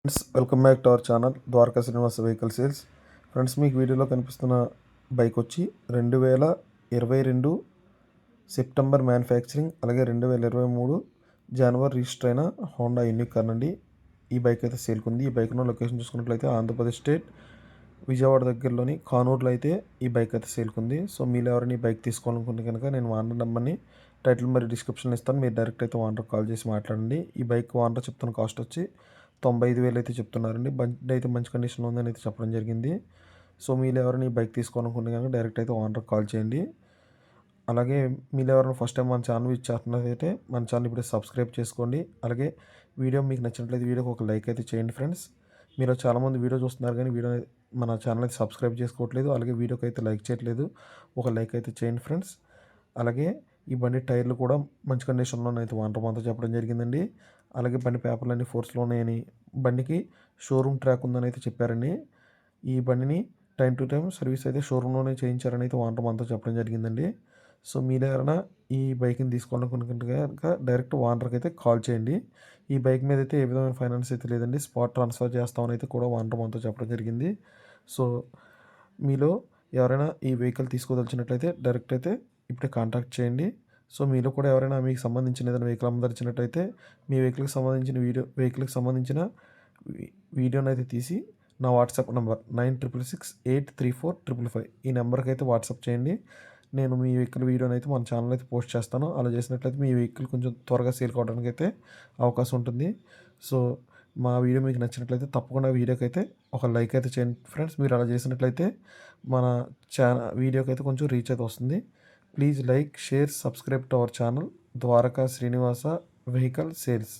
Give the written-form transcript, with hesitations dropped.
Friends welcome back to our channel Dwaraka Srinivasa vehicle sales. Friends మీకు వీడియోలో కనిపిస్తున్న బైక్ వచ్చి 2022 సెప్టెంబర్ మ్యానుఫ్యాక్చరింగ్, అలాగే 2023 జనవరి రిజిస్టర్ అయిన హోండా యూనిక్ కార్ అండి. ఈ బైక్ అయితే సేల్కి ఉంది. ఈ బైక్ను లొకేషన్ చూసుకున్నట్లయితే ఆంధ్రప్రదేశ్ స్టేట్ విజయవాడ దగ్గరలోని కానూరులో అయితే ఈ బైక్ అయితే సేల్కి ఉంది. సో మీరు ఎవరైనా ఈ బైక్ తీసుకోవాలనుకుంటే కనుక నేను ఓనర్ నెంబర్ని టైటిల్ మరియు డిస్క్రిప్షన్లో ఇస్తాను. మీరు డైరెక్ట్ అయితే ఓనర్ కాల్ చేసి మాట్లాడండి. ఈ బైక్ ఓనర్ చెప్తున్న కాస్ట్ వచ్చి 95,000 అయితే చెప్తున్నారండి. బండి అయితే మంచి కండిషన్లో ఉందని అయితే చెప్పడం జరిగింది. సో మీరు ఎవరైనా ఈ బైక్ తీసుకోవాలనుకుంటే కనుక డైరెక్ట్ అయితే ఓనర్కి కాల్ చేయండి. అలాగే మీరు ఎవరైనా ఫస్ట్ టైం మన ఛానల్ విజిట్ చేస్తున్నట్లయితే మన ఛానల్ ఇప్పుడు సబ్స్క్రైబ్ చేసుకోండి. అలాగే వీడియో మీకు నచ్చినట్లయితే వీడియోకి ఒక లైక్ అయితే చేయండి ఫ్రెండ్స్. మీరు చాలామంది వీడియో చూస్తున్నారు కానీ మన ఛానల్ అయితే సబ్స్క్రైబ్ చేసుకోవట్లేదు. అలాగే వీడియోకి అయితే లైక్ చేయట్లేదు. ఒక లైక్ అయితే చేయండి ఫ్రెండ్స్. అలాగే ఈ బండి టైర్లు కూడా మంచి కండిషన్లోనే అయితే ఓనర్ మనతో చెప్పడం జరిగిందండి. అలాగే బండి పేపర్లు అన్ని ఫోర్స్లో ఉన్నాయని, బండికి షోరూమ్ ట్రాక్ ఉందని అయితే చెప్పారండి. ఈ బండిని టైం టు టైం సర్వీస్ అయితే షోరూంలోనే చేయించారని అయితే ఓనర్ మనతో చెప్పడం జరిగిందండి. సో మీరు ఎవరైనా ఈ బైక్ని తీసుకోవాలనుకుంటే కనుక డైరెక్ట్ ఓనర్కి అయితే కాల్ చేయండి. ఈ బైక్ మీద అయితే ఏ విధమైన ఫైనాన్స్ అయితే లేదండి. స్పాట్ ట్రాన్స్ఫర్ చేస్తామని అయితే కూడా ఓనర్ మనతో చెప్పడం జరిగింది. సో మీలో ఎవరైనా ఈ వెహికల్ తీసుకోదలిచినట్లయితే డైరెక్ట్ అయితే ఇప్పుడే కాంటాక్ట్ చేయండి. సో మీలో కూడా ఎవరైనా మీకు సంబంధించిన ఏదైనా వెహికల్ అమ్మదలిచినట్టయితే మీ వెహికల్కి సంబంధించిన వీడియోని అయితే తీసి నా వాట్సాప్ నెంబర్ 9668345555 ఈ నెంబర్కి అయితే వాట్సాప్ చేయండి. నేను మీ వెహికల్ వీడియోని అయితే మన ఛానల్ అయితే పోస్ట్ చేస్తాను. అలా చేసినట్లయితే మీ వెహికల్ కొంచెం త్వరగా సేల్ కావడానికి అయితే అవకాశం ఉంటుంది. సో మా వీడియో మీకు నచ్చినట్లయితే తప్పకుండా వీడియోకి అయితే ఒక లైక్ అయితే చేయండి ఫ్రెండ్స్. మీరు అలా చేసినట్లయితే మన వీడియోకి అయితే కొంచెం రీచ్ అయితే వస్తుంది. Please like, share, subscribe to our channel Dwaraka Srinivasa vehicle sales.